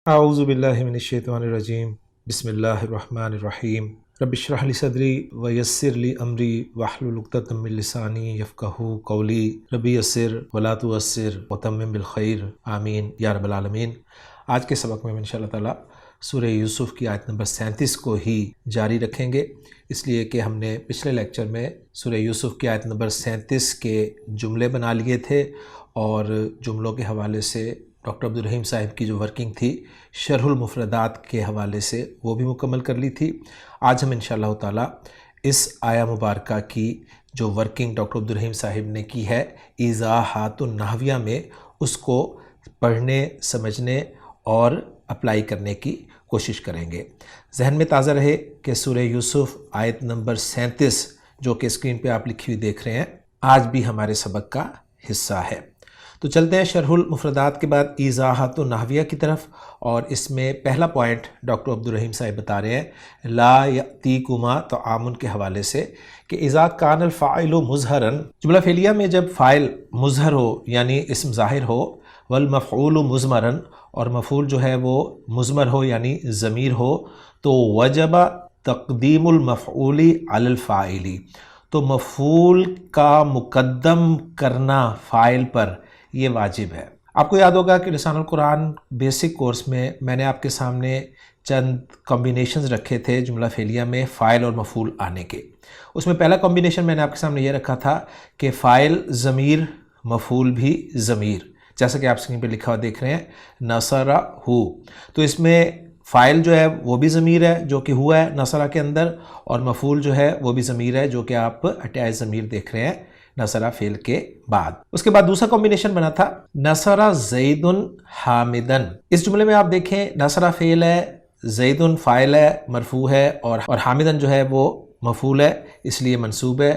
اعوذ باللہ من الشیطان الرجیم بسم اللہ الرحمن الرحیم رب اشرح لی صدری ویسر لی امری واحلل عقدۃ من لسانی یفقہوا قولی رب یسر ولا تعسر وتمم بالخیر آمین یا رب العالمین۔ آج کے سبق میں انشاءاللہ تعالی سورہ یوسف کی آیت نمبر 37 کو ہی جاری رکھیں گے، اس لیے کہ ہم نے پچھلے لیکچر میں سورہ یوسف کی آیت نمبر 37 کے جملے بنا لیے تھے اور جملوں کے حوالے سے ڈاکٹر عبدالرحیم صاحب کی جو ورکنگ تھی شرح المفردات کے حوالے سے وہ بھی مکمل کر لی تھی۔ آج ہم انشاءاللہ تعالی اس آیہ مبارکہ کی جو ورکنگ ڈاکٹر عبدالرحیم صاحب نے کی ہے ایضاحات النحویہ میں، اس کو پڑھنے، سمجھنے اور اپلائی کرنے کی کوشش کریں گے۔ ذہن میں تازہ رہے کہ سورہ یوسف آیت نمبر 37 جو کہ اسکرین پہ آپ لکھی ہوئی دیکھ رہے ہیں آج بھی ہمارے سبق کا حصہ ہے۔ تو چلتے ہیں شرح المفردات کے بعد ایضاحات النحویہ کی طرف، اور اس میں پہلا پوائنٹ ڈاکٹر عبدالرحیم صاحب بتا رہے ہیں لا یأتیکما طعام کے حوالے سے کہ اذا کان الفاعل مظہرا، جملہ فعلیہ میں جب فاعل مظہر ہو یعنی اسم ظاہر ہو، والمفعول مضمرا اور مفعول جو ہے وہ مضمر ہو یعنی ضمیر ہو، تو وجب تقدیم المفعول علی الفاعل، تو مفعول کا مقدم کرنا فاعل پر یہ واجب ہے۔ آپ کو یاد ہوگا کہ لسان القرآن بیسک کورس میں میں نے آپ کے سامنے چند کمبینیشنز رکھے تھے جملہ فعلیہ میں فاعل اور مفعول آنے کے۔ اس میں پہلا کمبینیشن میں نے آپ کے سامنے یہ رکھا تھا کہ فاعل ضمیر، مفعول بھی ضمیر، جیسا کہ آپ اسکرین پہ لکھا ہوا دیکھ رہے ہیں نصرہ، تو اس میں فاعل جو ہے وہ بھی ضمیر ہے جو کہ ہوا ہے نصرہ کے اندر، اور مفعول جو ہے وہ بھی ضمیر ہے جو کہ آپ اٹیچ ضمیر دیکھ رہے ہیں نصرہ فعل کے بعد۔ اس کے بعد دوسرا کمبینیشن بنا تھا نصرہ زید حامدن۔ اس جملے میں آپ دیکھیں نصرہ فعل ہے، زید فاعل ہے مرفوع ہے، اور حامدن جو ہے وہ مفعول ہے اس لیے منصوب ہے،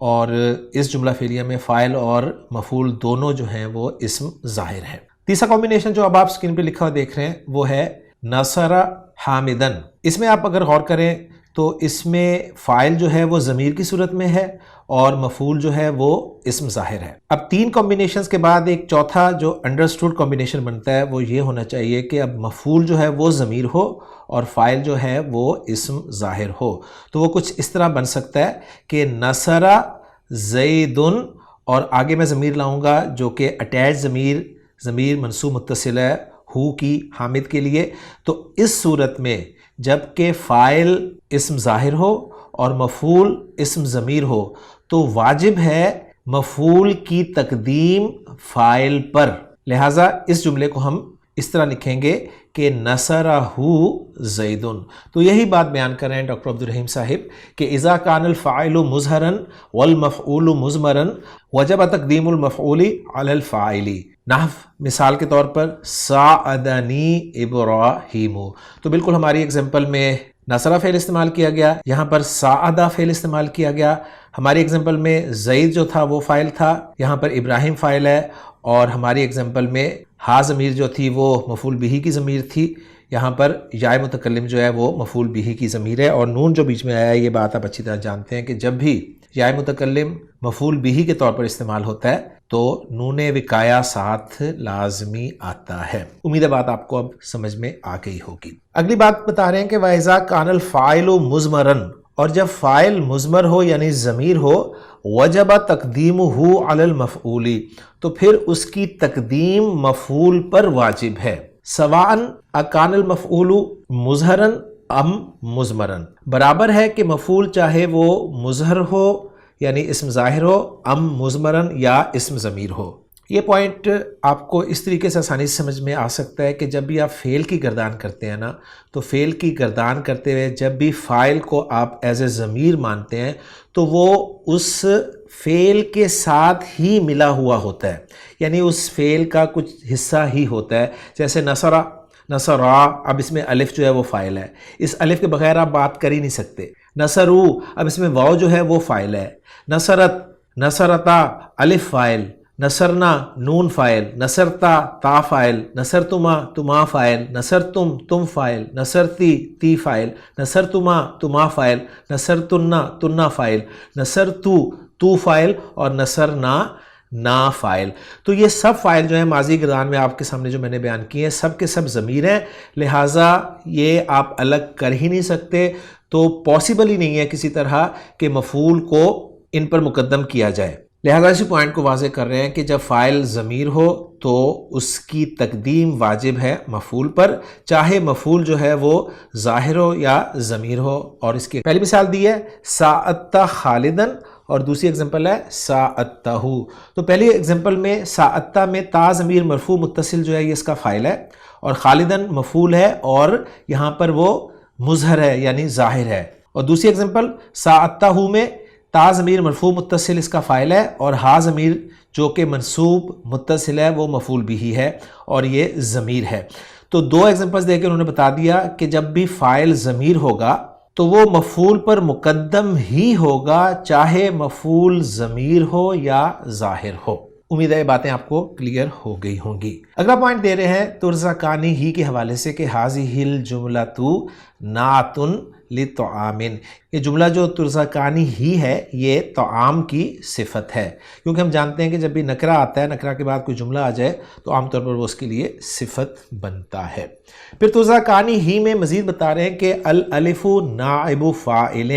اور اس جملہ فعلیہ میں فاعل اور مفعول دونوں جو ہیں وہ اسم ظاہر ہیں۔ تیسرا کمبینیشن جو اب آپ اسکرین پہ لکھا ہوا دیکھ رہے ہیں وہ ہے نصرہ حامدن۔ اس میں آپ اگر غور کریں تو اس میں فاعل جو ہے وہ ضمیر کی صورت میں ہے اور مفعول جو ہے وہ اسم ظاہر ہے۔ اب تین کمبینیشنز کے بعد ایک چوتھا جو انڈرسٹوڈ کمبینیشن بنتا ہے وہ یہ ہونا چاہیے کہ اب مفعول جو ہے وہ ضمیر ہو اور فاعل جو ہے وہ اسم ظاہر ہو۔ تو وہ کچھ اس طرح بن سکتا ہے کہ نصرہ زیدن، اور آگے میں ضمیر لاؤں گا جو کہ اٹیچ ضمیر منصوب متصل ہے ہو کی حامد کے لیے، تو اس صورت میں جب کہ فاعل اسم ظاہر ہو اور مفعول اسم ضمیر ہو تو واجب ہے مفعول کی تقدیم فاعل پر، لہٰذا اس جملے کو ہم اس طرح لکھیں گے کہ نصرہ زیدن۔ تو یہی بات بیان کر رہے ہیں ڈاکٹر عبدالرحیم صاحب کہ اذا کان الفاعل مظہرا والمفعول مضمرا وجب تقدیم المفعول علی الفاعل۔ نحو مثال کے طور پر ساعدنی ابراہیم، تو بالکل ہماری ایگزامپل میں نصرہ فعل استعمال کیا گیا، یہاں پر ساعدہ فعل استعمال کیا گیا۔ ہماری ایگزامپل میں زید جو تھا وہ فاعل تھا، یہاں پر ابراہیم فاعل ہے، اور ہماری ایگزامپل میں ہا ضمیر جو تھی وہ مفعول بہ کی ضمیر تھی، یہاں پر یا متکلم جو ہے وہ مفعول بہ کی ضمیر ہے، اور نون جو بیچ میں آیا ہے یہ بات آپ اچھی طرح جانتے ہیں کہ جب بھی یا متکلم مفعول بہ کے طور پر استعمال ہوتا ہے تو نون وقایا ساتھ لازمی آتا ہے۔ امید ہے بات آپ کو اب سمجھ میں آ گئی ہوگی۔ اگلی بات بتا رہے ہیں کہ وَإِذَا كَانَ الْفَاعِلُ مُضْمَرًا، اور جب فاعل مضمر ہو یعنی ضمیر ہو، وجب تقدیمہ علی المفعول، تو پھر اس کی تقدیم مفعول پر واجب ہے۔ سواء اکان المفعول مظہرا ام مضمرا، برابر ہے کہ مفعول چاہے وہ مظہر ہو یعنی اسم ظاہر ہو، ام مضمرا یا اسم ضمیر ہو۔ یہ پوائنٹ آپ کو اس طریقے سے آسانی سے سمجھ میں آ سکتا ہے کہ جب بھی آپ فعل کی گردان کرتے ہیں نا، تو فعل کی گردان کرتے ہوئے جب بھی فاعل کو آپ ایز اے ضمیر مانتے ہیں تو وہ اس فعل کے ساتھ ہی ملا ہوا ہوتا ہے، یعنی اس فعل کا کچھ حصہ ہی ہوتا ہے۔ جیسے نصرہ، اب اس میں الف جو ہے وہ فاعل ہے، اس الف کے بغیر آپ بات کر ہی نہیں سکتے۔ نصرو، اب اس میں واو جو ہے وہ فاعل ہے۔ نصرتا الف فاعل، نصرنا نون فاعل، نصرتا تا فاعل، نصرتما تما فاعل، نصرتم تم فاعل، نصرتی تی فاعل، نصرتما تما فاعل، نصرتنا تنا فاعل، نصرتو تو فاعل، اور نصرنا نا فائل. تو یہ سب فائل جو ہیں ماضی گردان میں آپ کے سامنے جو میں نے بیان کیے ہیں سب کے سب ضمیر ہیں، لہٰذا یہ آپ الگ کر ہی نہیں سکتے. تو پاسبل ہی نہیں ہے کسی طرح کہ مفعول کو ان پر مقدم کیا جائے. لہٰذا اسی پوائنٹ کو واضح کر رہے ہیں کہ جب فاعل ضمیر ہو تو اس کی تقدیم واجب ہے مفعول پر، چاہے مفعول جو ہے وہ ظاہر ہو یا ضمیر ہو. اور اس کی پہلی مثال دی ہے ساعت خالدن، اور دوسری ایگزامپل ہے ساعتہ. تو پہلی ایگزامپل میں ساعتہ میں تا ضمیر مرفوع متصل جو ہے یہ اس کا فاعل ہے، اور خالدن مفعول ہے اور یہاں پر وہ مظہر ہے یعنی ظاہر ہے. اور دوسری ایگزامپل ساعتہ میں تا ضمیر مرفوع متصل اس کا فاعل ہے، اور ہا ضمیر جو کہ منصوب متصل ہے وہ مفعول بھی ہے اور یہ ضمیر ہے. تو دو ایگزامپلز دے کے انہوں نے بتا دیا کہ جب بھی فاعل ضمیر ہوگا تو وہ مفعول پر مقدم ہی ہوگا، چاہے مفعول ضمیر ہو یا ظاہر ہو. امید ہے یہ باتیں آپ کو کلیئر ہو گئی ہوں گی. اگلا پوائنٹ دے رہے ہیں ترزقانی ہی کے حوالے سے کہ حاذہ الجملۃ نعت لطعام. یہ جملہ جو ترزقانی ہی ہے یہ طعام کی صفت ہے، کیونکہ ہم جانتے ہیں کہ جب بھی نکرہ آتا ہے، نکرہ کے بعد کوئی جملہ آ جائے تو عام طور پر وہ اس کے لیے صفت بنتا ہے. پھر ترزقانی ہی میں مزید بتا رہے ہیں کہ الالف نائب فاعل.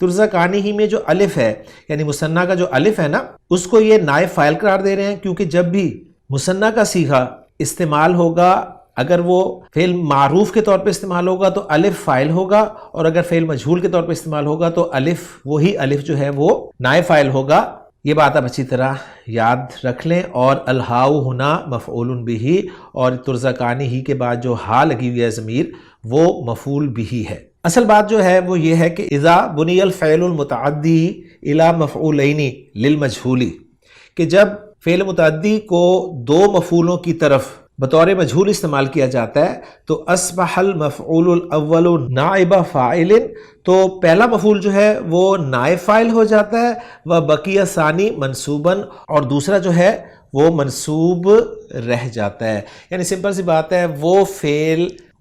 ترزقانی ہی میں جو الف ہے یعنی مثنیٰ کا جو الف ہے نا اس کو یہ نائب فاعل قرار دے رہے ہیں، کیونکہ جب بھی مثنیٰ کا صیغہ استعمال ہوگا اگر وہ فعل معروف کے طور پہ استعمال ہوگا تو الف فاعل ہوگا، اور اگر فعل مجہول کے طور پہ استعمال ہوگا تو الف وہی الف جو ہے وہ نائب فاعل ہوگا. یہ بات آپ اچھی طرح یاد رکھ لیں. اور الہاؤ ہنا مفعول بہ، اور ترزقانی ہی کے بعد جو ہا لگی ہوئی ہے ضمیر وہ مفعول بہ ہے. اصل بات جو ہے وہ یہ ہے کہ اذا بنی الفعل المتعدی الی مفعولین للمجہول، کہ جب فعل متعدی کو دو مفعولوں کی طرف بطور مجہول استعمال کیا جاتا ہے تو اصبح المفعول الاول نائب فاعل، تو پہلا مفعول جو ہے وہ نائب فاعل ہو جاتا ہے، و بقی ثانی منصوباً، اور دوسرا جو ہے وہ منصوب رہ جاتا ہے. یعنی سمپل سی بات ہے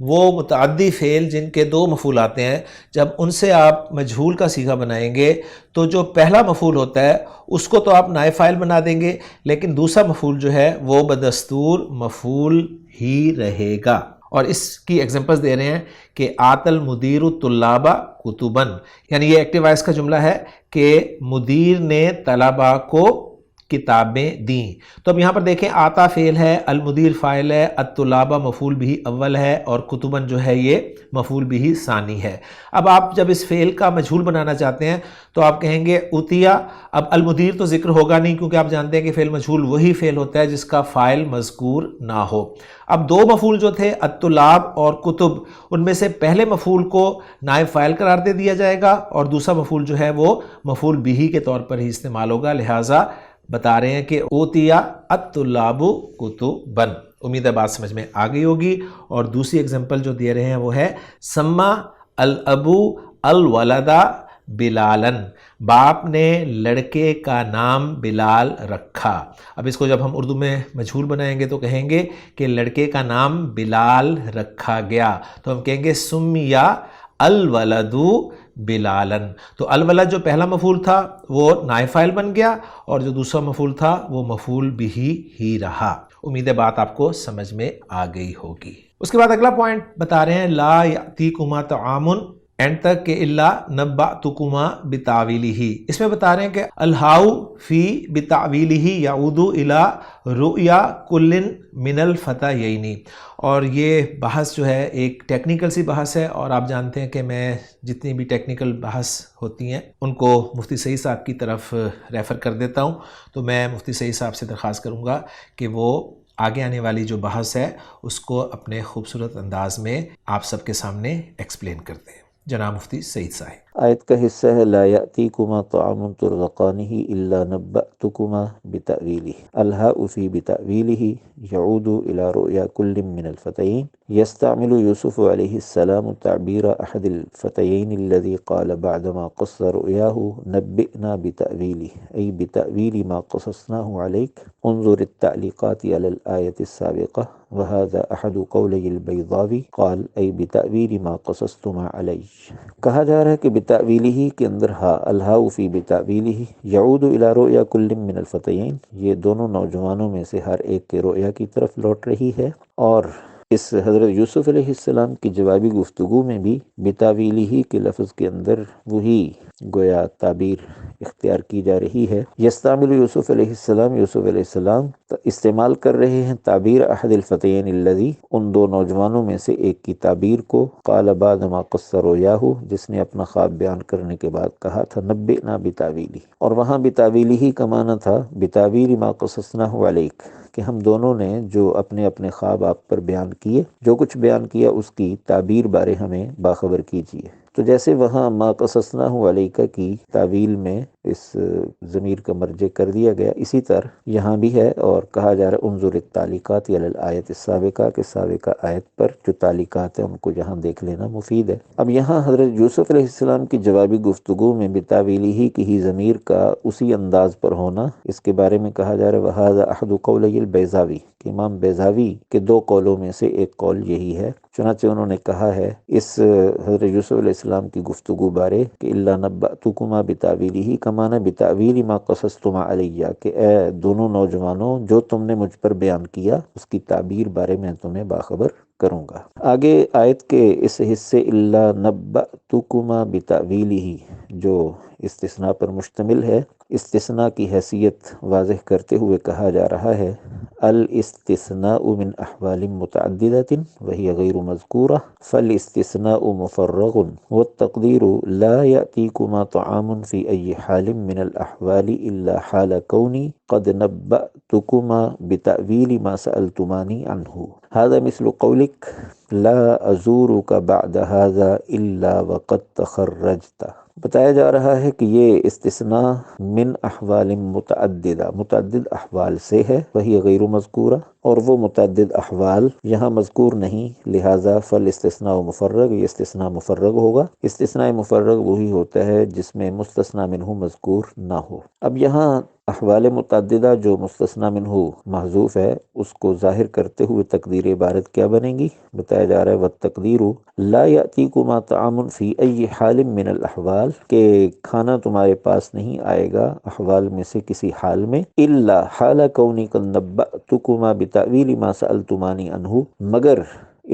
وہ متعدی فعل جن کے دو مفعول آتے ہیں جب ان سے آپ مجہول کا صیغہ بنائیں گے تو جو پہلا مفعول ہوتا ہے اس کو تو آپ نائب فاعل بنا دیں گے، لیکن دوسرا مفعول جو ہے وہ بدستور مفعول ہی رہے گا. اور اس کی ایگزامپلز دے رہے ہیں کہ آت المدیر الطلاب کتبا، یعنی یہ ایکٹیو وائس کا جملہ ہے کہ مدیر نے طلباء کو کتابیں دیں. تو اب یہاں پر دیکھیں آتا فعل ہے، المدیر فاعل ہے، الطلاب مفعول بھی اول ہے، اور کتباً جو ہے یہ مفعول بھی ثانی ہے. اب آپ جب اس فعل کا مجہول بنانا چاہتے ہیں تو آپ کہیں گے اتیا. اب المدیر تو ذکر ہوگا نہیں کیونکہ آپ جانتے ہیں کہ فعل مجہول وہی فعل ہوتا ہے جس کا فاعل مذکور نہ ہو. اب دو مفعول جو تھے الطلاب اور کتب، ان میں سے پہلے مفعول کو نائب فاعل قرار دے دیا جائے گا اور دوسرا مفعول جو ہے وہ مفعول بھی کے طور پر ہی استعمال ہوگا. لہٰذا بتا رہے ہیں کہ اوتیا الطلاب کتبا. امید ہے بات سمجھ میں آ گئی ہوگی. اور دوسری ایگزامپل جو دے رہے ہیں وہ ہے سما الابو الولدا بلالن، باپ نے لڑکے کا نام بلال رکھا. اب اس کو جب ہم اردو میں مجہول بنائیں گے تو کہیں گے کہ لڑکے کا نام بلال رکھا گیا، تو ہم کہیں گے سمیا الولد بلالن. تو الولد جو پہلا مفعول تھا وہ نائب فاعل بن گیا اور جو دوسرا مفعول تھا وہ مفعول بھی ہی رہا. امید ہے بات آپ کو سمجھ میں آ گئی ہوگی. اس کے بعد اگلا پوائنٹ بتا رہے ہیں لا یأتیکما طعام، اینڈ تک کہ الا نبأتکما بتاویلہ. اس میں بتا رہے ہیں کہ الہاؤ فی بتاویلہ یعود الی رؤیا کل من الفتیین. اور یہ بحث جو ہے ایک ٹیکنیکل سی بحث ہے، اور آپ جانتے ہیں کہ میں جتنی بھی ٹیکنیکل بحث ہوتی ہیں ان کو مفتی سعید صاحب کی طرف ریفر کر دیتا ہوں. تو میں مفتی سعید صاحب سے درخواست کروں گا کہ وہ آگے آنے والی جو بحث ہے اس کو اپنے خوبصورت انداز میں آپ سب کے سامنے ایکسپلین کرتے ہیں. جناب مفتی سعید صاحب. آیت کا حصہ ہے لا یأتیکما طعام ترزقانہ الا نبأتکما بتأویلہ. الہاء فی بتأویلہ یعود الی رؤیا کل من الفتیین. یستعمل یوسف علیہ السلام تعبیر احد الفتیین الذی قال بعدما قص رؤیاہ نبئنا بتأویلہ ای بتأویل ما قصصناہ علیک. انظر التعلیقات علی الآیت السابقہ وهذا احد قولی البیضاوی قال ای بتأویل ما قصصتما علی. کہا جا رہا ہے کہ بتأویلہ کے اندر ہا، الہا فی بتأویلہ یعود الی رؤیا کل من الفتیین، یہ دونوں نوجوانوں میں سے ہر ایک کے رؤیا کی طرف لوٹ رہی ہے۔ اور اس حضرت یوسف علیہ السلام کی جوابی گفتگو میں بھی بتاویلہ کے لفظ کے اندر وہی گویا تعبیر اختیار کی جا رہی ہے۔ یستعمل یوسف علیہ السلام، یوسف علیہ السلام استعمال کر رہے ہیں تعبیر احد الفتیین الذی، ان دو نوجوانوں میں سے ایک کی تعبیر کو، قال بعد ما قص رؤیاہ، جس نے اپنا خواب بیان کرنے کے بعد کہا تھا نبئنا بتاویلہ، اور وہاں بتاویلہ کا معنی تھا بتاویل ما قصصناہ علیک، کہ ہم دونوں نے جو اپنے اپنے خواب آپ پر بیان کیے، جو کچھ بیان کیا اس کی تعبیر بارے ہمیں باخبر کیجیے۔ تو جیسے وہاں ما قصصناہ علیک کی تعویل میں اس ضمیر کا مرجع کر دیا گیا، اسی طرح یہاں بھی ہے، اور کہا جا رہا ہے انظر التعلیقات علی الآیت السابقہ، کہ سابقہ آیت پر جو تعلیقات ہیں ان کو یہاں دیکھ لینا مفید ہے۔ اب یہاں حضرت یوسف علیہ السلام کی جوابی گفتگو میں بتاویلہ کی ہی ضمیر کا اسی انداز پر ہونا، اس کے بارے میں کہا جا رہا ہے وَهَذَا أَحَدُ قَوْلَيِ الْبَيْضَاوِي، کہ امام بیضاوی کے دو قولوں میں سے ایک قول یہی ہے۔ چنانچہ انہوں نے کہا ہے اس حضرت یوسف علیہ السلام کی گفتگو بارے کہ الا نبأتکما بتاویلہ کا معنی بتاویل ما قصصتما علیہ، کہ اے دونوں نوجوانوں جو تم نے مجھ پر بیان کیا اس کی تعبیر بارے میں تمہیں باخبر کروں گا۔ آگے آیت کے اس حصے الا نبأتکما بتاویلہ جو استثناء پر مشتمل ہے، استثناء کی حیثیت واضح کرتے ہوئے کہا جا رہا ہے الاستثناء من احوال متعددة وهي غیر مذکورة فالاستثناء مفرغ والتقدیر لا يأتيكما طعام في أي حال من الأحوال إلا حال كوني قد نبأتكما بتأويل ما سألتماني عنه هذا مثل قولك لا أزورك بعد هذا إلا وقد تخرجت۔ بتایا جا رہا ہے کہ یہ استثناء من احوال متعددہ، متعدد احوال سے ہے، وہی غیر مذکورہ، اور وہ متعدد احوال یہاں مذکور نہیں، لہٰذا فالاستثناء مفرغ، یہ استثناء مفرغ ہوگا۔ استثناء مفرغ وہی ہوتا ہے جس میں مستثنی منہ مذکور نہ ہو۔ اب یہاں احوال متعددہ جو مستثنی منہ محذوف ہے اس کو ظاہر کرتے ہوئے تقدیر عبارت کیا بنے گی؟ بتایا جا رہا ہے والتقدیر لا یأتیکما طعام فی ای حال من الاحوال، کہ کھانا تمہارے پاس نہیں آئے گا احوال میں سے کسی حال میں، الا حال کونی قد نبأتکما بتأویل ما سألتمانی عنہ، مگر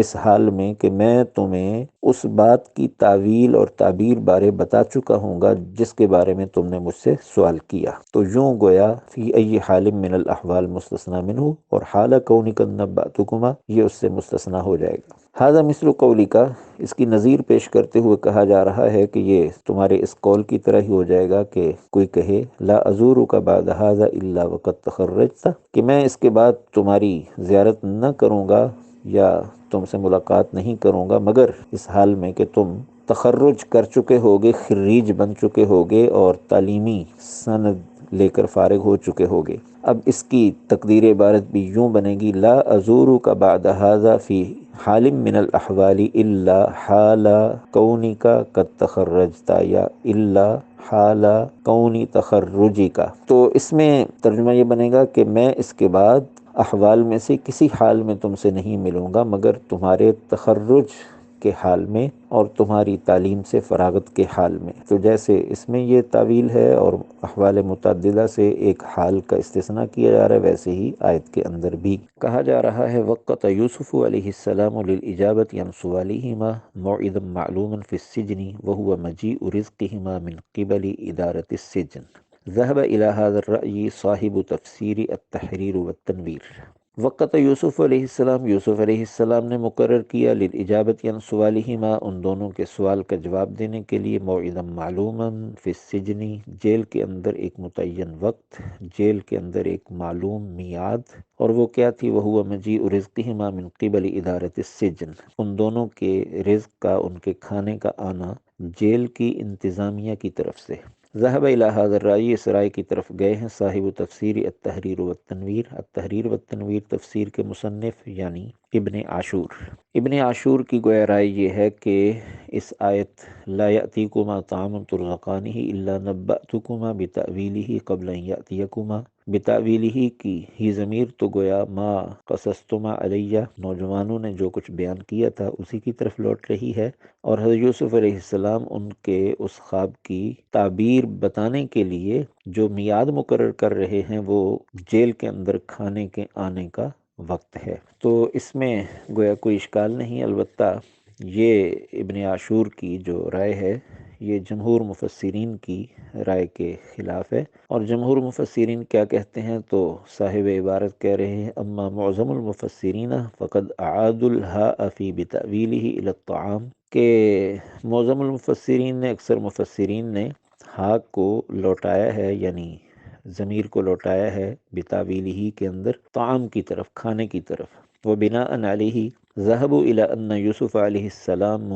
اس حال میں کہ میں تمہیں اس بات کی تعویل اور تعبیر بارے بتا چکا ہوں گا جس کے بارے میں تم نے مجھ سے سوال کیا۔ تو یوں گویا فی ای حال من الاحوال مستثنی منہ، اور حال کونی قد نبأتکما یہ اس سے مستثنی ہو جائے گا۔ ھذا مثل قولی کا، اس کی نظیر پیش کرتے ہوئے کہا جا رہا ہے کہ یہ تمہارے اس قول کی طرح ہی ہو جائے گا کہ کوئی کہے لا ازورک بعد ھذا الا وقد تخرجت، کہ میں اس کے بعد تمہاری زیارت نہ کروں گا یا تم سے ملاقات نہیں کروں گا مگر اس حال میں کہ تم تخرج کر چکے ہوگے، خریج بن چکے ہوگے اور تعلیمی سند لے کر فارغ ہو چکے ہوگے۔ اب اس کی تقدیر عبارت بھی یوں بنے گی لا ازورک بعد ھذا فی حال من الاحوال الا حال کونک قد تخرجت، یا الا حال کونی تخرجی کا۔ تو اس میں ترجمہ یہ بنے گا کہ میں اس کے بعد احوال میں سے کسی حال میں تم سے نہیں ملوں گا مگر تمہارے تخرج کے حال میں اور تمہاری تعلیم سے فراغت کے حال میں۔ تو جیسے اس میں یہ تعویل ہے اور احوال متعددہ سے ایک حال کا استثناء کیا جا رہا ہے، ویسے ہی آیت کے اندر بھی کہا جا رہا ہے وقت یوسف علیہ السلام للإجابة عن سؤالهما موعدا معلوما في السجن وهو مجيء رزقهما من قبل إدارة السجن۔ ذهب إلى هذا الرأي صاحب تفسير التحرير والتنوير۔ وقت یوسف علیہ السلام، یوسف علیہ السلام نے مقرر کیا للإجابة عن سؤالهما، ان دونوں کے سوال کا جواب دینے کے لیے موعدا معلوما فی السجن، جیل کے اندر ایک متعین وقت، جیل کے اندر ایک معلوم میعاد، اور وہ کیا تھی وَهُوَ مَجِيءُ رِزْقِهِمَا مِنْ قِبَلِ إِدَارَةِ السِّجْنِ، ان دونوں کے رزق کا، ان کے کھانے کا آنا جیل کی انتظامیہ کی طرف سے۔ ذهب الى هذا الرأي، اس رائے کی طرف گئے ہیں صاحب تفسیر التحریر والتنویر، التحریر والتنویر تفسیر کے مصنف یعنی ابن عاشور۔ ابن عاشور کی گویا رائے یہ ہے کہ اس آیت لا یأتیکما طعام ترزقانہ الا نبأتکما بتأویلہ قبل ان یأتیکما، بتأویلہ کی ہی ضمیر تو گویا ما قصصتما علیہ، نوجوانوں نے جو کچھ بیان کیا تھا اسی کی طرف لوٹ رہی ہے، اور حضرت یوسف علیہ السلام ان کے اس خواب کی تعبیر بتانے کے لیے جو میعاد مقرر کر رہے ہیں وہ جیل کے اندر کھانے کے آنے کا وقت ہے۔ تو اس میں گویا کوئی اشکال نہیں، البتہ یہ ابن عاشور کی جو رائے ہے یہ جمہور مفسرین کی رائے کے خلاف ہے، اور جمہور مفسرین کیا کہتے ہیں تو صاحب عبارت کہہ رہے ہیں اما معظم المفسرین فقد اعادوا الہاء فی بتأویلہ الی الطعام، کہ معظم المفسرین نے، اکثر مفسرین نے ہاء کو لوٹایا ہے، یعنی ضمیر کو لوٹایا ہے بتاویلہ کے اندر طعام کی طرف، کھانے کی طرف، وبناء علیہ ذهبوا الى ان یوسف علیہ السلام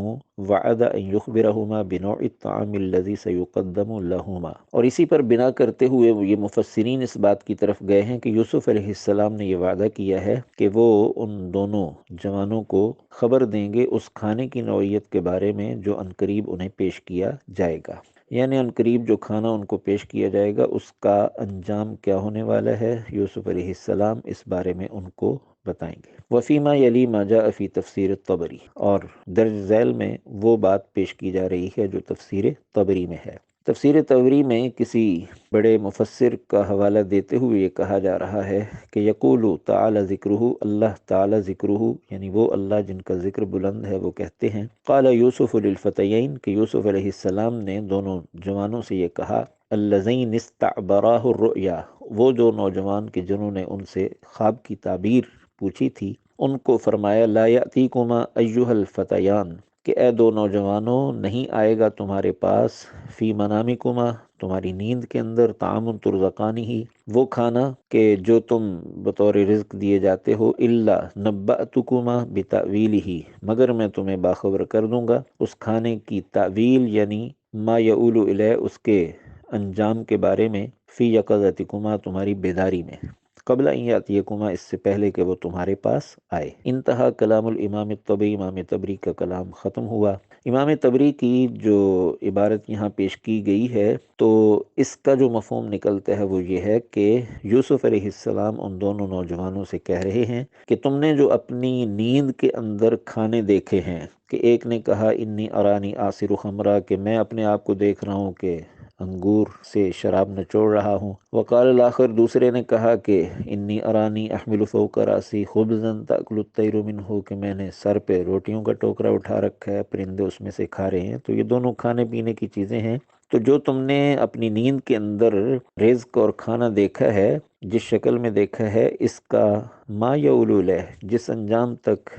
وعد ان یخبرہما بنوع الطعام الذي سيقدم لہما، اور اسی پر بنا کرتے ہوئے یہ مفسرین اس بات کی طرف گئے ہیں کہ یوسف علیہ السلام نے یہ وعدہ کیا ہے کہ وہ ان دونوں جوانوں کو خبر دیں گے اس کھانے کی نوعیت کے بارے میں جو عنقریب انہیں پیش کیا جائے گا، یعنی عنقریب جو کھانا ان کو پیش کیا جائے گا اس کا انجام کیا ہونے والا ہے، یوسف علیہ السلام اس بارے میں ان کو بتائیں گے۔ وفیما یلی ما جاء فی تفسیر الطبری، اور درج ذیل میں وہ بات پیش کی جا رہی ہے جو تفسیر طبری میں ہے۔ تفسیر طبری میں کسی بڑے مفسر کا حوالہ دیتے ہوئے یہ کہا جا رہا ہے کہ یقول تعالی ذکرہ، اللہ تعالی ذکرہ یعنی وہ اللہ جن کا ذکر بلند ہے، وہ کہتے ہیں قال یوسف للفتیین، کہ یوسف علیہ السلام نے دونوں جوانوں سے یہ کہا اللذین استعبراہ الرؤیا، وہ جو نوجوان کہ جنہوں نے ان سے خواب کی تعبیر پوچھی تھی، ان کو فرمایا لا یأتیکما ایھا الفتیان، کہ اے دو نوجوانوں نہیں آئے گا تمہارے پاس فی منامکما، تمہاری نیند کے اندر، طعام ترزقانہ، وہ کھانا کہ جو تم بطور رزق دیے جاتے ہو، الا نبأتکما بتأویلہ، مگر میں تمہیں باخبر کر دوں گا اس کھانے کی تعویل یعنی ما یؤول الیہ، اس کے انجام کے بارے میں، فی یقظتکما، تمہاری بیداری میں، قبل ان یاتیکما، اس سے پہلے کہ وہ تمہارے پاس آئے۔ انتہا کلام الامام الطبری، امام طبری کا کلام ختم ہوا۔ امام طبری کی جو عبارت یہاں پیش کی گئی ہے تو اس کا جو مفہوم نکلتا ہے وہ یہ ہے کہ یوسف علیہ السلام ان دونوں نوجوانوں سے کہہ رہے ہیں کہ تم نے جو اپنی نیند کے اندر کھانے دیکھے ہیں، کہ ایک نے کہا انی ارانی آصر خمرہ، کہ میں اپنے آپ کو دیکھ رہا ہوں کہ انگور سے شراب نچوڑ رہا ہوں، وقال الاخر، دوسرے نے کہا کہ انی ارانی احمل فوق راسی خبزا تاکل الطیر منہ، کہ میں نے سر پہ روٹیوں کا ٹوکرا اٹھا رکھا ہے، پرندے اس میں سے کھا رہے ہیں۔ تو یہ دونوں کھانے پینے کی چیزیں ہیں، تو جو تم نے اپنی نیند کے اندر رزق اور کھانا دیکھا ہے، جس شکل میں دیکھا ہے، اس کا ما یؤول الیہ، جس انجام تک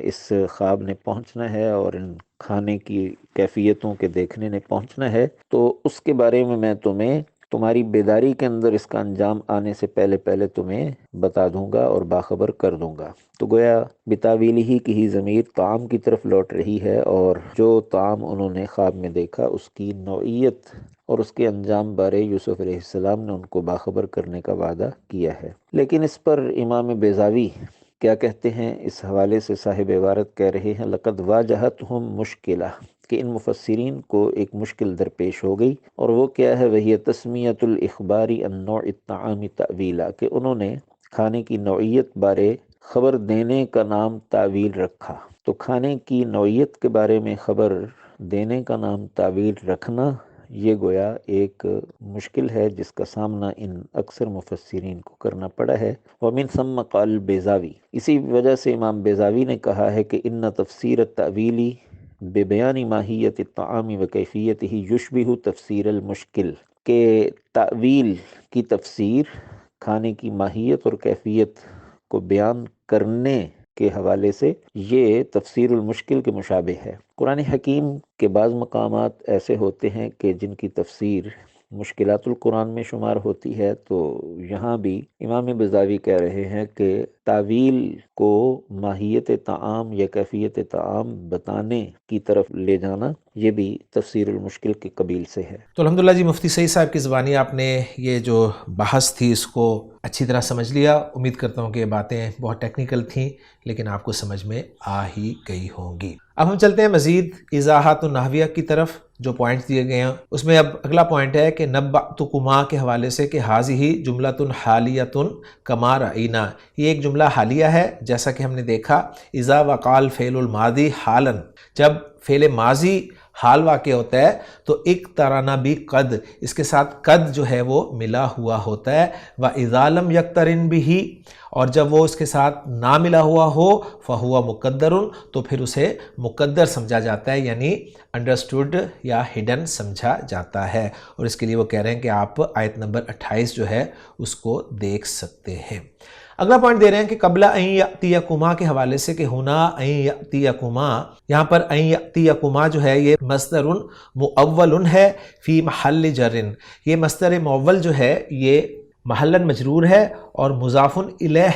اس خواب نے پہنچنا ہے اور ان کھانے کی کیفیتوں کے دیکھنے نے پہنچنا ہے، تو اس کے بارے میں تمہیں تمہاری بیداری کے اندر اس کا انجام آنے سے پہلے تمہیں بتا دوں گا اور باخبر کر دوں گا۔ تو گویا بتاویلہ کی ہی ضمیر طعام کی طرف لوٹ رہی ہے، اور جو طعام انہوں نے خواب میں دیکھا اس کی نوعیت اور اس کے انجام بارے یوسف علیہ السلام نے ان کو باخبر کرنے کا وعدہ کیا ہے۔ لیکن اس پر امام بیضاوی کیا کہتے ہیں، اس حوالے سے صاحب عبارت کہہ رہے ہیں لقد واجہتہم مشکلہ، کہ ان مفسرین کو ایک مشکل درپیش ہو گئی، اور وہ کیا ہے، وہی تسمیۃ الاخبار عن نوع الطعام تأویلا، کہ انہوں نے کھانے کی نوعیت بارے خبر دینے کا نام تعویل رکھا۔ تو کھانے کی نوعیت کے بارے میں خبر دینے کا نام تعویل رکھنا، یہ گویا ایک مشکل ہے جس کا سامنا ان اکثر مفسرین کو کرنا پڑا ہے۔ ومن ثم قال بیضاوی، اسی وجہ سے امام بیضاوی نے کہا ہے کہ ان تفسیر التأویلی ببیان ماہیت الطعام و کیفیتہ یشبہ تفسیر المشکل، کہ تعویل کی تفسیر کھانے کی ماہیت اور کیفیت کو بیان کرنے کے حوالے سے یہ تفسیر المشکل کے مشابہ ہے۔ قرآن حکیم کے بعض مقامات ایسے ہوتے ہیں کہ جن کی تفسیر مشکلات القرآن میں شمار ہوتی ہے، تو یہاں بھی امام بیضاوی کہہ رہے ہیں کہ تعویل کو ماہیت طعام یا کیفیت طعام بتانے کی طرف لے جانا، یہ بھی تفسیر المشکل کے قبیل سے ہے۔ تو الحمدللہ جی مفتی سعید صاحب کی زبانی آپ نے یہ جو بحث تھی اس کو اچھی طرح سمجھ لیا۔ امید کرتا ہوں کہ یہ باتیں بہت ٹیکنیکل تھیں لیکن آپ کو سمجھ میں آ ہی گئی ہوں گی۔ اب ہم چلتے ہیں مزید ایضاحات النحویہ کی طرف، جو پوائنٹس دیے گئے ہیں اس میں اب اگلا پوائنٹ ہے کہ نبأتکما کے حوالے سے کہ حاذہ جملۃ حالیۃ کما رأینا، یہ ایک جملہ حالیہ ہے جیسا کہ ہم نے دیکھا۔ اذا وقال فعل الماضی حالا، جب فعل ماضی حال واقع ہوتا ہے تو اقترن بھی قد، اس کے ساتھ قد جو ہے وہ ملا ہوا ہوتا ہے۔ وَإِذَا لَمْ يَقْتَرِنْ بِهِ، اور جب وہ اس کے ساتھ نہ ملا ہوا ہو فَهُوَ مُقَدَّرٌ، تو پھر اسے مقدر سمجھا جاتا ہے، یعنی انڈرسٹوڈ یا ہڈن سمجھا جاتا ہے۔ اور اس کے لیے وہ کہہ رہے ہیں کہ آپ آیت نمبر 28 جو ہے اس کو دیکھ سکتے ہیں۔ اگلا پوائنٹ دے رہے ہیں کہ قبل ان یأتیکما کے حوالے سے کہ ہونا ان یأتیکما، یہاں پر ان یأتیکما جو ہے یہ مصدر مؤول ہے فی محل جر، یہ مصدر مؤول جو ہے یہ محلاً مجرور ہے اور مضاف الیہ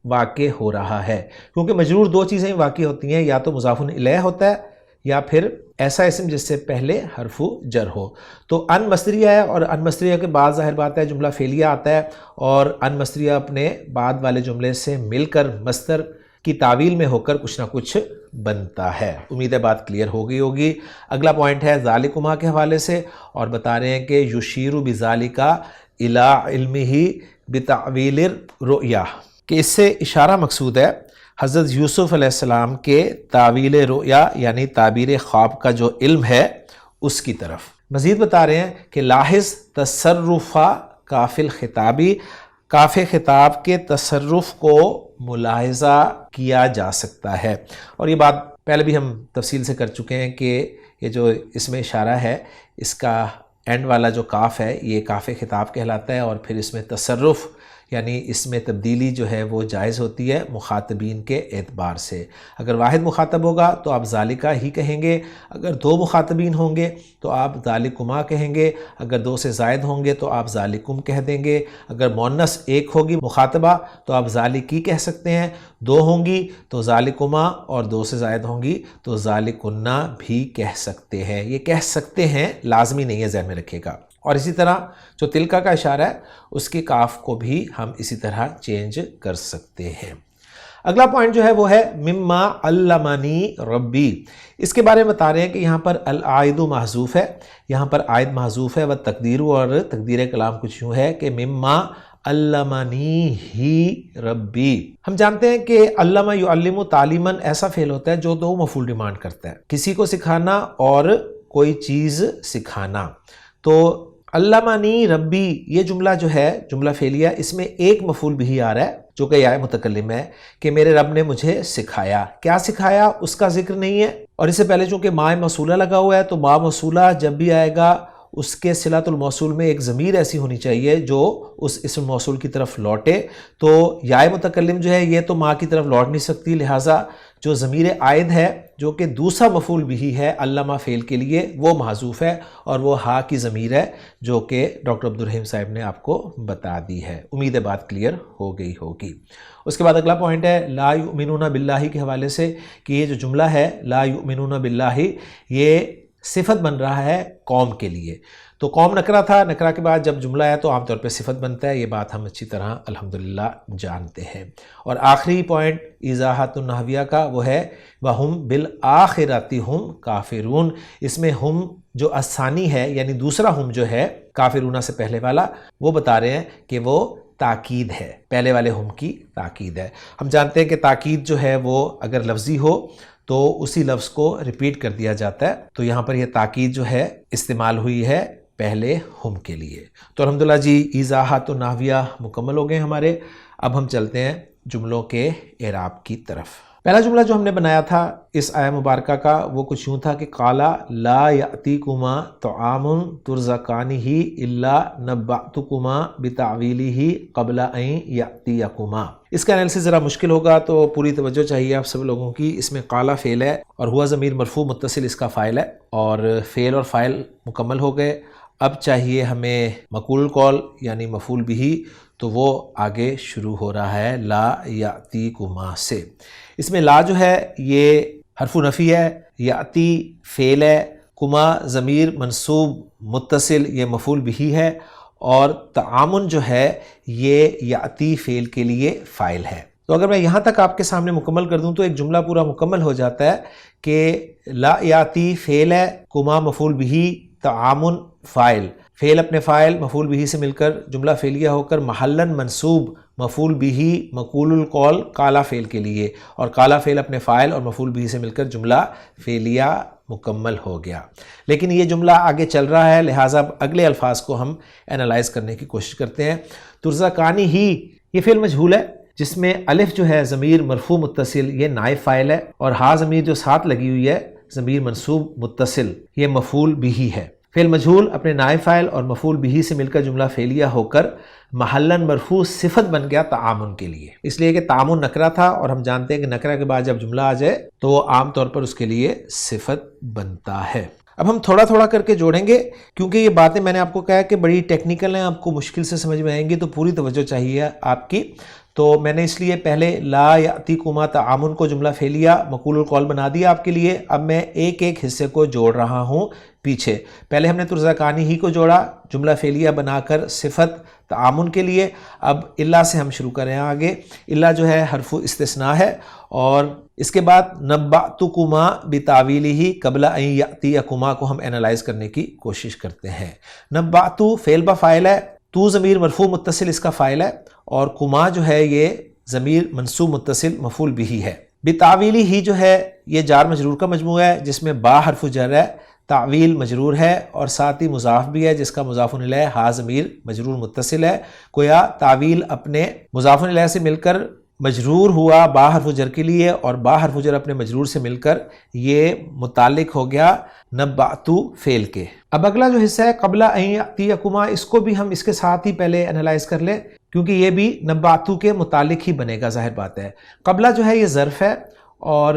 واقع ہو رہا ہے، کیونکہ مجرور دو چیزیں واقع ہوتی ہیں، یا تو مضاف الیہ ہوتا ہے یا پھر ایسا اسم جس سے پہلے حرف جر ہو۔ تو ان مصدریہ ہے اور ان مصدریہ کے بعد ظاہر بات ہے جملہ فعلیہ آتا ہے، اور ان مصدریہ اپنے بعد والے جملے سے مل کر مصدر کی تعویل میں ہو کر کچھ نہ کچھ بنتا ہے۔ امید ہے بات کلیئر ہو گئی ہوگی۔ اگلا پوائنٹ ہے ذالکما کے حوالے سے، اور بتا رہے ہیں کہ یشیر بذالک الی علمہ بتعویل الرؤیا، کہ اس سے اشارہ مقصود ہے حضرت یوسف علیہ السلام کے تعویل رؤیا یعنی تعبیر خواب کا جو علم ہے اس کی طرف۔ مزید بتا رہے ہیں کہ لاحظ تصرف کاف الخطابی، کاف خطاب کے تصرف کو ملاحظہ کیا جا سکتا ہے، اور یہ بات پہلے بھی ہم تفصیل سے کر چکے ہیں کہ یہ جو اس میں اشارہ ہے اس کا اینڈ والا جو کاف ہے یہ کاف خطاب کہلاتا ہے، اور پھر اس میں تصرف یعنی اس میں تبدیلی جو ہے وہ جائز ہوتی ہے مخاطبین کے اعتبار سے۔ اگر واحد مخاطب ہوگا تو آپ ذالکا ہی کہیں گے، اگر دو مخاطبین ہوں گے تو آپ ذالکما کہیں گے، اگر دو سے زائد ہوں گے تو آپ ذالکم کہہ دیں گے، اگر مؤنث ایک ہوگی مخاطبہ تو آپ ذالکی کہہ سکتے ہیں، دو ہوں گی تو ذالکما، اور دو سے زائد ہوں گی تو ذالکنا بھی کہہ سکتے ہیں۔ یہ کہہ سکتے ہیں لازمی نہیں ہے، ذہن میں رکھیے گا۔ اور اسی طرح جو تلکا کا اشارہ ہے اس کے کاف کو بھی ہم اسی طرح چینج کر سکتے ہیں۔ اگلا پوائنٹ جو ہے وہ ہے مما علمنی ربی، اس کے بارے میں بتا رہے ہیں کہ یہاں پر العائد محذوف ہے، یہاں پر عائد محذوف ہے، و تقدیر، اور تقدیر کلام کچھ یوں ہے کہ مما علمنی ہی ربی۔ ہم جانتے ہیں کہ علمہ یعلم تعلیماً ایسا فعل ہوتا ہے جو دو مفعول ڈیمانڈ کرتا ہے، کسی کو سکھانا اور کوئی چیز سکھانا۔ تو علمنی ربی یہ جملہ جو ہے جملہ فعلیہ، اس میں ایک مفعول بھی آ رہا ہے جو کہ یا متکلم ہے، کہ میرے رب نے مجھے سکھایا۔ کیا سکھایا اس کا ذکر نہیں ہے، اور اس سے پہلے چونکہ ما موصولہ لگا ہوا ہے تو ما موصولہ جب بھی آئے گا اس کے صلۃ الموصول میں ایک ضمیر ایسی ہونی چاہیے جو اس اسم موصول کی طرف لوٹے، تو یا متکلم جو ہے یہ تو ما کی طرف لوٹ نہیں سکتی، لہٰذا جو ضمیر عائد ہے جو کہ دوسرا مفعول بھی ہے علامہ فعل کے لیے وہ محذوف ہے، اور وہ ہا کی ضمیر ہے جو کہ ڈاکٹر عبدالرحیم صاحب نے آپ کو بتا دی ہے۔ امید ہے بات کلیئر ہو گئی ہوگی۔ اس کے بعد اگلا پوائنٹ ہے لا یؤمنون باللہ کے حوالے سے، کہ یہ جو جملہ ہے لا یؤمنون باللہ یہ صفت بن رہا ہے قوم کے لیے، تو قوم نکرہ تھا، نکرہ کے بعد جب جملہ ہے تو عام طور پہ صفت بنتا ہے، یہ بات ہم اچھی طرح الحمدللہ جانتے ہیں۔ اور آخری پوائنٹ ایضاحات النحویہ کا وہ ہے وَهُمْ بِالْآخِرَةِ هُمْ کافرون، اس میں ہم جو الثانی ہے یعنی دوسرا ہم جو ہے کافرون سے پہلے والا، وہ بتا رہے ہیں کہ وہ تاکید ہے، پہلے والے ہم کی تاکید ہے۔ ہم جانتے ہیں کہ تاکید جو ہے وہ اگر لفظی ہو تو اسی لفظ کو ریپیٹ کر دیا جاتا ہے، تو یہاں پر یہ تاکید جو ہے استعمال ہوئی ہے پہلے ہم کے لیے۔ تو الحمدللہ جی ایضاحات النحویہ مکمل ہو گئے ہمارے۔ اب ہم چلتے ہیں جملوں کے اعراب کی طرف۔ پہلا جملہ جو ہم نے بنایا تھا اس آیہ مبارکہ کا وہ کچھ یوں تھا کہ قالا لا یأتیکما طعام ترزقانہ الا نبأتکما بتعویلہ قبل ان یأتیکما۔ اس کا انالیسس ذرا مشکل ہوگا تو پوری توجہ چاہیے آپ سب لوگوں کی۔ اس میں قالا فعل ہے اور ہوا ضمیر مرفوع متصل اس کا فاعل ہے، اور فعل اور فاعل مکمل ہو گئے، اب چاہیے ہمیں مقول قول یعنی مفعول بھی، تو وہ آگے شروع ہو رہا ہے لا یاتیکما سے۔ اس میں لا جو ہے یہ حرف نفی ہے، یاتی فعل ہے، کما ضمیر منصوب متصل یہ مفعول بھی ہے، اور تعامن جو ہے یہ یاتی فعل کے لیے فاعل ہے۔ تو اگر میں یہاں تک آپ کے سامنے مکمل کر دوں تو ایک جملہ پورا مکمل ہو جاتا ہے کہ لا یاتی فعل ہے، کما مفعول بھی، تعامن فاعل، فعل اپنے فاعل مفعول بھی سے مل کر جملہ فعلیہ ہو کر محلاً منصوب مفعول بھی مقول القول کالا فعل کے لیے، اور کالا فعل اپنے فاعل اور مفعول بھی سے مل کر جملہ فعلیہ مکمل ہو گیا۔ لیکن یہ جملہ آگے چل رہا ہے، لہٰذا اگلے الفاظ کو ہم انالائز کرنے کی کوشش کرتے ہیں۔ ترزقانی ہی یہ فعل مجہول ہے جس میں الف جو ہے ضمیر مرفوع متصل یہ نائب فاعل ہے، اور ہا ضمیر جو ساتھ لگی ہوئی ہے ضمیر منصوب متصل یہ مفعول بھی ہے۔ فعل مجہول اپنے نائب فاعل اور مفعول بھی سے مل کر جملہ فعلیہ ہو کر محلاً مرفوع صفت بن گیا تعامن کے لیے، اس لیے کہ تعامن نکرہ تھا، اور ہم جانتے ہیں کہ نکرہ کے بعد جب جملہ آ جائے تو وہ عام طور پر اس کے لیے صفت بنتا ہے۔ اب ہم تھوڑا تھوڑا کر کے جوڑیں گے، کیونکہ یہ باتیں میں نے آپ کو کہا کہ بڑی ٹیکنیکل ہیں، آپ کو مشکل سے سمجھ میں آئیں گی، تو پوری توجہ چاہیے آپ کی۔ تو میں نے اس لیے پہلے لا یاتیکما تعامن کو جملہ فعلیہ مقول القول بنا دیا آپ کے لیے۔ اب میں ایک ایک حصے کو جوڑ رہا ہوں پیچھے۔ پہلے ہم نے ترزقانی ہی کو جوڑا جملہ فعلیہ بنا کر صفت تعامن کے لیے۔ اب الا سے ہم شروع کریں آگے۔ الا جو ہے حرف استثناء ہے، اور اس کے بعد نبأتکما بتاویلہ قبل ان یاتیکما کو ہم انالائز کرنے کی کوشش کرتے ہیں۔ نبأتو فعل با فاعل ہے، تو ضمیر مرفوع متصل اس کا فاعل ہے، اور کما جو ہے یہ ضمیر منصوب متصل مفعول بھی ہے۔ بتاویلی ہی جو ہے یہ جار مجرور کا مجموعہ ہے جس میں با حرف جر ہے، تعویل مجرور ہے، اور ساتھ ہی مضاف بھی ہے جس کا مضاف الیہ ہا ضمیر مجرور متصل ہے۔ گویا تعویل اپنے مضاف الیہ سے مل کر مجرور ہوا با حرف جر کے لیے، اور با حرف جر اپنے مجرور سے مل کر یہ متعلق ہو گیا نبأتو فعل کے۔ اب اگلا جو حصہ ہے قبل ان یاتیکما، اس کو بھی ہم اس کے ساتھ ہی پہلے انالائز کر لیں، کیونکہ یہ بھی نبأتو کے متعلق ہی بنے گا، ظاہر بات ہے۔ قبلہ جو ہے یہ ظرف ہے، اور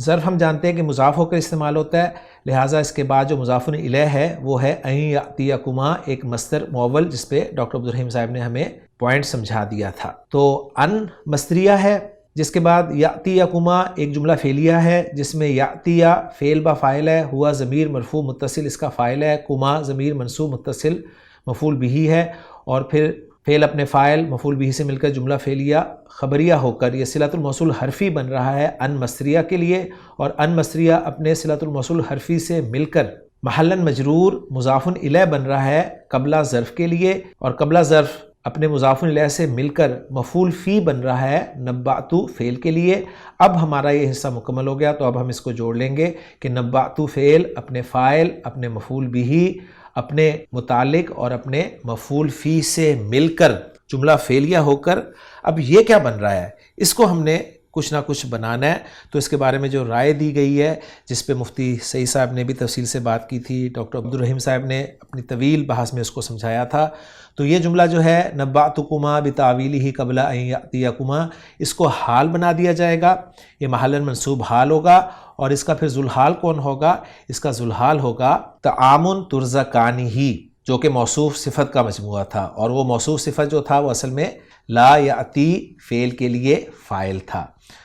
ظرف ہم جانتے ہیں کہ مضاف ہو کر استعمال ہوتا ہے، لہٰذا اس کے بعد جو مضاف الیہ ہے وہ ہے ان یاتیکما، ایک مصدر معول جس پہ ڈاکٹر عبدالرحیم صاحب نے ہمیں پوائنٹ سمجھا دیا تھا۔ تو ان مصدریہ ہے، جس کے بعد یاتیکما ایک جملہ فعلیہ ہے جس میں یاتیہ فعل با فاعل ہے، ہوا ضمیر مرفوع متصل اس کا فاعل ہے، کما ضمیر منصوب متصل مفعول بھی ہے، اور پھر فعل اپنے فاعل مفعول بھی سے مل کر جملہ فعلیہ خبریہ ہو کر یہ صلۃ الموصول حرفی بن رہا ہے ان مصدریہ کے لیے، اور ان مصدریہ اپنے صلۃ الموصول حرفی سے مل کر محلاً مجرور مضاف الیہ بن رہا ہے قبلہ ظرف کے لیے، اور قبلہ ظرف اپنے مضاف الیہ سے مل کر مفعول فی بن رہا ہے نبأتو فعل کے لیے۔ اب ہمارا یہ حصہ مکمل ہو گیا، تو اب ہم اس کو جوڑ لیں گے کہ نبأتو فعل اپنے فاعل اپنے مفعول بھی اپنے متعلق اور اپنے مفعول فی سے مل کر جملہ فعلیہ ہو کر اب یہ کیا بن رہا ہے، اس کو ہم نے کچھ نہ کچھ بنانا ہے۔ تو اس کے بارے میں جو رائے دی گئی ہے، جس پہ مفتی سعید صاحب نے بھی تفصیل سے بات کی تھی، ڈاکٹر عبدالرحیم صاحب نے اپنی طویل بحث میں اس کو سمجھایا تھا، تو یہ جملہ جو ہے نبأتکما بتاویلہ قبل ان یاتیکما، اس کو حال بنا دیا جائے گا، یہ محلاً منصوب حال ہوگا، اور اس کا پھر ذوالحال کون ہوگا؟ اس کا ذوالحال ہوگا تعامن ترزقانہ، جو کہ موصوف صفت کا مجموعہ تھا، اور وہ موصوف صفت جو تھا وہ اصل میں لا یاتی فعل کے لیے فاعل تھا۔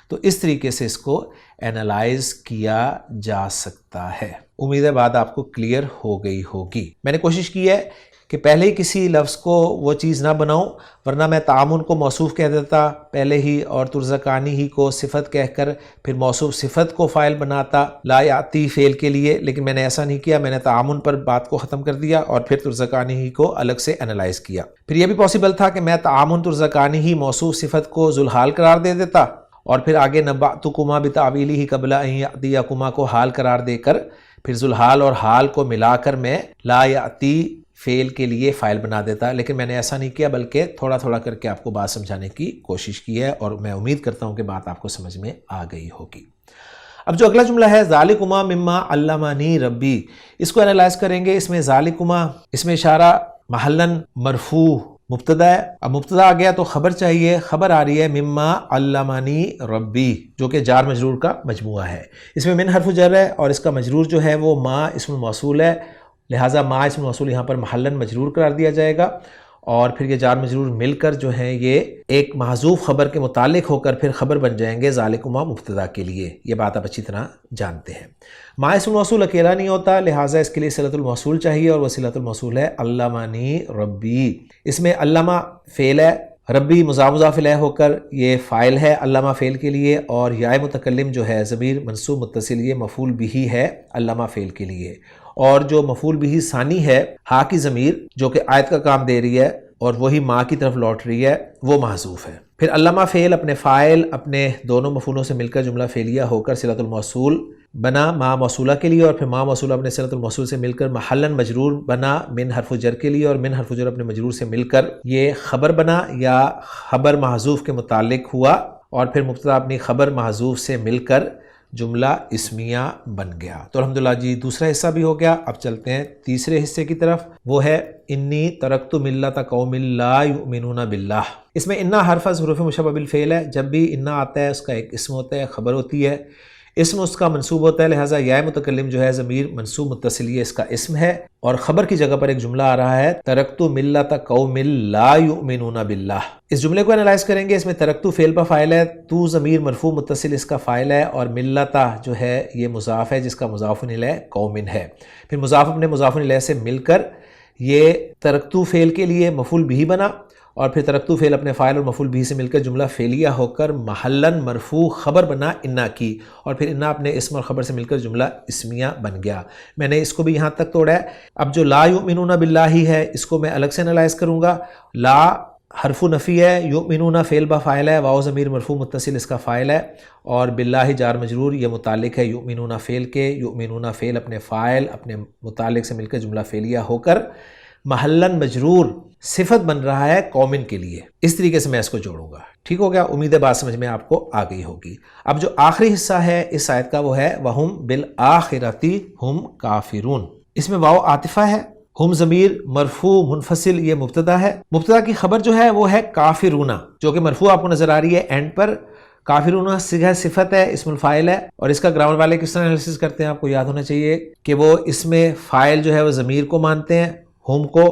تو اس طریقے سے اس کو انالائز کیا جا سکتا ہے۔ امید ہے بات آپ کو کلیئر ہو گئی ہوگی۔ میں نے کوشش کی ہے کہ پہلے ہی کسی لفظ کو وہ چیز نہ بناؤں، ورنہ میں تعامن کو موصوف کہہ دیتا پہلے ہی، اور ترزقانی ہی کو صفت کہہ کر پھر موصوف صفت کو فاعل بناتا لا یاتی فعل کے لیے، لیکن میں نے ایسا نہیں کیا، میں نے تعامن پر بات کو ختم کر دیا اور پھر ترزقانی ہی کو الگ سے انالائز کیا۔ پھر یہ بھی پاسبل تھا کہ میں تعامن ترزقانی ہی موصوف صفت کو ذوالحال قرار دے دیتا، اور پھر آگے نبأتکما بتاویلہ قبل ان یاتیکما کو حال قرار دے کر پھر ذوالحال اور حال کو ملا کر میں لا یاتی فعل کے لیے فاعل بنا دیتا، لیکن میں نے ایسا نہیں کیا، بلکہ تھوڑا تھوڑا کر کے آپ کو بات سمجھانے کی کوشش کی ہے، اور میں امید کرتا ہوں کہ بات آپ کو سمجھ میں آ گئی ہوگی۔ اب جو اگلا جملہ ہے ذالکما مما علمنی ربی، اس کو انالائز کریں گے۔ اس میں ذالکما، اس میں اشارہ محلاً مرفوع مبتدا ہے، اب مبتدا آ گیا تو خبر چاہیے، خبر آ رہی ہے مما علمنی ربی، جو کہ جار مجرور کا مجموعہ ہے۔ اس میں من حرف جر ہے، اور اس کا مجرور جو ہے وہ ما اسم الموصول ہے، لہٰذا ما اسم موصول یہاں پر محلاً مجرور قرار دیا جائے گا، اور پھر یہ جار مجرور مل کر جو ہیں یہ ایک محذوف خبر کے متعلق ہو کر پھر خبر بن جائیں گے ذالکما مبتدا کے لیے۔ یہ بات آپ اچھی طرح جانتے ہیں۔ ما اسم موصول اکیلا نہیں ہوتا، لہٰذا اس کے لیے صلۃ الموصول چاہیے، اور وہ صلۃ الموصول ہے علمانی ربی۔ اس میں علامہ فعل ہے، ربی مضاف الیہ ہو کر یہ فاعل ہے علامہ فعل کے لیے، اور یا متکلم جو ہے ضمیر منصوب متصل یہ مفعول بہ ہے علامہ فعل کے لیے، اور جو مفعول بہ ثانی ہے ہا کی ضمیر جو کہ آیت کا کام دے رہی ہے اور وہی ماں کی طرف لوٹ رہی ہے، وہ محذوف ہے۔ پھر علامہ فعل اپنے فاعل اپنے دونوں مفعولوں سے مل کر جملہ فعلیہ ہو کر صلۃ الموصول بنا ما موصولہ کے لیے، اور پھر ما موصولہ اپنے صلۃ الموصول سے مل کر محلاً مجرور بنا من حرف جر کے لیے، اور من حرف جر اپنے مجرور سے مل کر یہ خبر بنا یا خبر محذوف کے متعلق ہوا، اور پھر مبتدا اپنی خبر محذوف سے مل کر جملہ اسمیہ بن گیا۔ تو الحمدللہ جی دوسرا حصہ بھی ہو گیا۔ اب چلتے ہیں تیسرے حصے کی طرف، وہ ہے انی ترکت ملۃ قوم لا یؤمنون باللہ۔ اس میں انا حرف از حروف مشبہ بالفعل ہے، جب بھی انا آتا ہے اس کا ایک اسم ہوتا ہے، خبر ہوتی ہے، اسم اس کا منصوب ہوتا ہے، لہٰذا یا متکلم جو ہے ضمیر منصوب متصل یہ اس کا اسم ہے، اور خبر کی جگہ پر ایک جملہ آ رہا ہے ترکت ملۃ قوم لا یؤمنون باللہ۔ اس جملے کو انالائز کریں گے، اس میں ترکت فعل پر فاعل ہے، تو ضمیر مرفوع متصل اس کا فاعل ہے، اور ملۃ جو ہے یہ مضاف ہے جس کا مضاف الیہ قوم ہے۔ پھر مضاف اپنے مضاف الیہ سے مل کر یہ ترکت فعل کے لیے مفعول بہ بنا، اور پھر ترکت فعل اپنے فاعل اور مفعول بہ سے مل کر جملہ فعلیہ ہو کر محلاً مرفوع خبر بنا انا کی، اور پھر انا اپنے اسم اور خبر سے مل کر جملہ اسمیہ بن گیا۔ میں نے اس کو بھی یہاں تک توڑا ہے۔ اب جو لا یؤمنون باللہ ہے اس کو میں الگ سے انالائز کروں گا۔ لا حرف نفی ہے، یؤمنون فعل با فاعل ہے، واو ضمیر مرفوع متصل اس کا فاعل ہے، اور باللہ جار مجرور یہ متعلق ہے یؤمنون فعل کے، یؤمنون فعل اپنے فاعل اپنے متعلق سے مل کر جملہ فعلیہ ہو کر محلاً مجرور صفت بن رہا ہے قومن کے لیے۔ اس طریقے سے میں اس کو جوڑوں گا۔ ٹھیک ہو گیا؟ امید ہے بات سمجھ میں آپ کو آ گئی ہوگی۔ اب جو آخری حصہ ہے اس آیت کا وہ ہے وَهُمْ بِالْآخِرَةِ هُمْ کافرون۔ اس میں واو عاطفہ ہے، ہم ضمیر مرفوع منفصل یہ مبتدا ہے، مبتدا کی خبر جو ہے وہ ہے کافرون، جو کہ مرفوع آپ کو نظر آ رہی ہے اینڈ پر۔ کافرون صیغہ صفت ہے، اسم الفاعل ہے، اور اس کا گرامر والے کس طرح انالیسس کرتے ہیں آپ کو یاد ہونا چاہیے کہ وہ اس میں فاعل جو ہے وہ ضمیر کو مانتے ہیں ہم کو،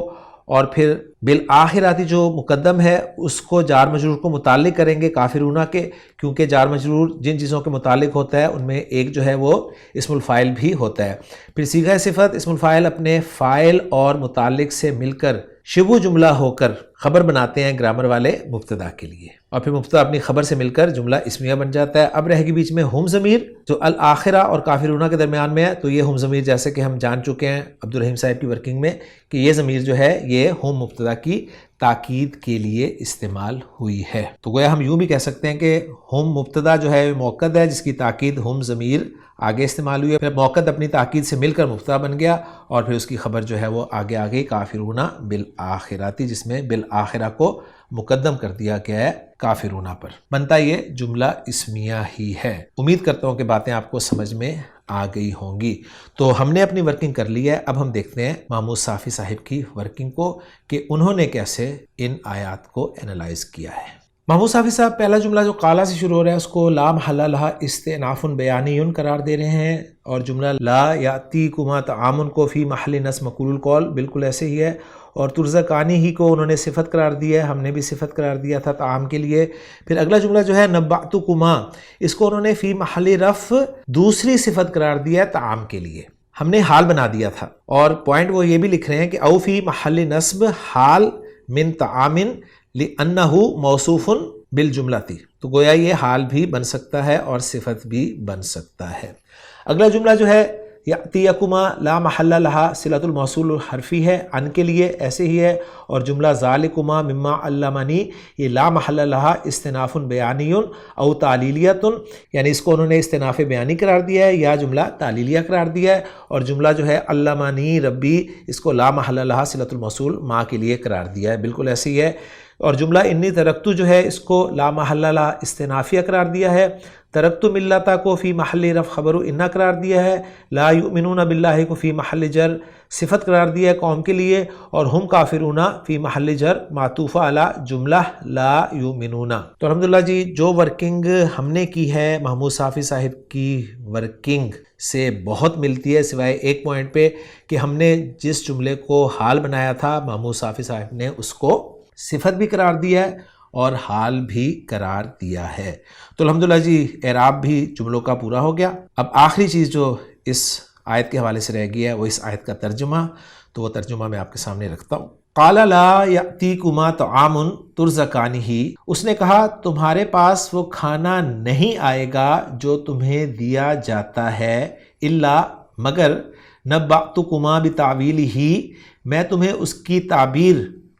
اور پھر بالآخراتی جو مقدم ہے اس کو جار مجرور کو متعلق کریں گے کافرون کے، کیونکہ جار مجرور جن چیزوں کے متعلق ہوتا ہے ان میں ایک جو ہے وہ اسم الفاعل بھی ہوتا ہے۔ پھر صیغہ صفت اسم الفاعل اپنے فاعل اور متعلق سے مل کر شبہ جملہ ہو کر خبر بناتے ہیں گرامر والے مبتدا کے لیے، اور پھر مبتدا اپنی خبر سے مل کر جملہ اسمیہ بن جاتا ہے۔ اب رہ گی بیچ میں ہم ضمیر جو الآخرہ اور کافرون کے درمیان میں ہے، تو یہ ہم ضمیر جیسے کہ ہم جان چکے ہیں عبدالرحیم صاحب کی ورکنگ میں کہ یہ ضمیر جو ہے یہ ہم مبتدا کی تاکید کے لیے استعمال ہوئی ہے۔ تو گویا ہم یوں بھی کہہ سکتے ہیں کہ ہم مبتدا جو ہے موقد ہے جس کی تاکید ہم ضمیر آگے استعمال ہوئی ہے، پھر موقد اپنی تاکید سے مل کر مبتدا بن گیا، اور پھر اس کی خبر جو ہے وہ آگے آگے کافرون بالآخراتی جس میں بالآخرہ کو مقدم کر دیا گیا ہے کافرون پر، بنتا یہ جملہ اسمیہ ہی ہے۔ امید کرتا ہوں کہ باتیں آپ کو سمجھ میں آ گئی ہوں گی۔ تو ہم نے اپنی ورکنگ کر لی ہے، اب ہم دیکھتے ہیں محمود صافی صاحب کی ورکنگ کو کہ انہوں نے کیسے ان آیات کو انالائز کیا ہے۔ محمود صافی صاحب پہلا جملہ جو قالا سے شروع ہو رہا ہے اس کو لا محل لہا استئناف بیانی قرار دے رہے ہیں، اور جملہ لا یاتیکما طعام کو فی محل نصب مقول القول بالکل ایسے ہی ہے، اور ترزقانی ہی کو انہوں نے صفت قرار دی ہے، ہم نے بھی صفت قرار دیا تھا طعام کے لیے۔ پھر اگلا جملہ جو ہے نبأتکما، اس کو انہوں نے فی محل رفع دوسری صفت قرار دیا ہے طعام کے لیے، ہم نے حال بنا دیا تھا، اور پوائنٹ وہ یہ بھی لکھ رہے ہیں کہ او فی محل نصب حال من طعام لأنہ موصوف بالجملتی، تو گویا یہ حال بھی بن سکتا ہے اور صفت بھی بن سکتا ہے۔ اگلا جملہ جو ہے یاتیکما لا محل لہا صلۃ الموصول حرفی ہے ان کے لیے ایسے ہی ہے، اور جملہ ذالکما مما علمنی یہ لا محل لہا استئناف بیانی او تعلیلیۃ، یعنی اس کو انہوں نے استئناف بیانی قرار دیا ہے یا جملہ تعلیلیہ قرار دیا ہے، اور جملہ جو ہے علمنی ربی اس کو لا محل لہا صلۃ الموصول ما کے لیے قرار دیا ہے، بالکل ایسے ہی ہے۔ اور جملہ انی ترکتو جو ہے اس کو لا محل لا استنافیہ قرار دیا ہے، ترکتو ملتا کو فی محل رفع خبر انا قرار دیا ہے، لا یؤمنون باللہ کو فی محل جر صفت قرار دیا ہے قوم کے لیے، اور ہم کافرون فی محل جر معطوفہ علی جملہ لا یؤمنون۔ تو الحمدللہ جی جو ورکنگ ہم نے کی ہے محمود صافی صاحب کی ورکنگ سے بہت ملتی ہے، سوائے ایک پوائنٹ پہ کہ ہم نے جس جملے کو حال بنایا تھا محمود صافی صاحب نے اس کو صفت بھی قرار دیا ہے اور حال بھی قرار دیا ہے۔ تو الحمدللہ جی اعراب بھی جملوں کا پورا ہو گیا۔ اب آخری چیز جو اس آیت کے حوالے سے رہ گیا ہے وہ اس آیت کا ترجمہ، تو وہ ترجمہ میں آپ کے سامنے رکھتا ہوں۔ قال لا یأتیکما طعام ترزقانہ، اس نے کہا تمہارے پاس وہ کھانا نہیں آئے گا جو تمہیں دیا جاتا ہے، الا مگر نبأتکما بتعویلہ، میں تمہیں اس کی تعبیر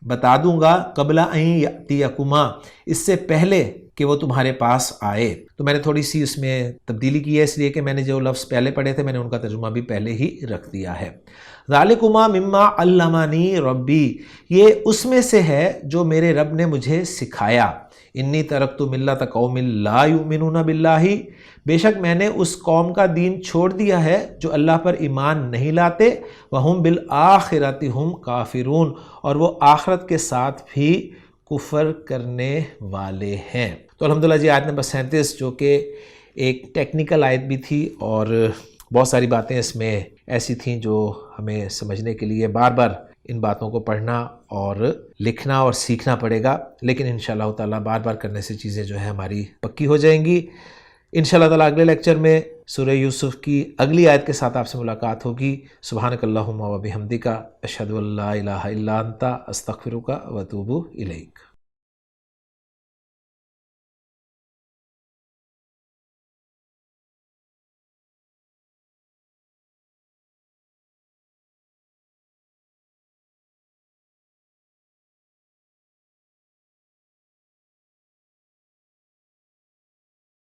بتا دوں گا، قبل ان یأتیکما، اس سے پہلے کہ وہ تمہارے پاس آئے۔ تو میں نے تھوڑی سی اس میں تبدیلی کی ہے، اس لیے کہ میں نے جو لفظ پہلے پڑھے تھے میں نے ان کا ترجمہ بھی پہلے ہی رکھ دیا ہے۔ ذالکما مما علمنی ربی، یہ اس میں سے ہے جو میرے رب نے مجھے سکھایا۔ انی ترکت ملت قوم لا یؤمنون باللہ، بے شک میں نے اس قوم کا دین چھوڑ دیا ہے جو اللہ پر ایمان نہیں لاتے، وہم بالآخرۃ ہم کافرون، اور وہ آخرت کے ساتھ بھی کفر کرنے والے ہیں۔ تو الحمدللہ جی آیت نمبر 37 جو کہ ایک ٹیکنیکل آیت بھی تھی، اور بہت ساری باتیں اس میں ایسی تھیں جو ہمیں سمجھنے کے لیے بار بار ان باتوں کو پڑھنا اور لکھنا اور سیکھنا پڑے گا، لیکن انشاءاللہ تعالیٰ بار بار کرنے سے چیزیں جو ہے ہماری پکی ہو جائیں گی۔ انشاءاللہ تعالیٰ اگلے لیکچر میں سورہ یوسف کی اگلی آیت کے ساتھ آپ سے ملاقات ہوگی۔ سبحانک اللہم و بحمدک، اشہد ان لا الہ الا انت، استغفرک و اتوب الیک۔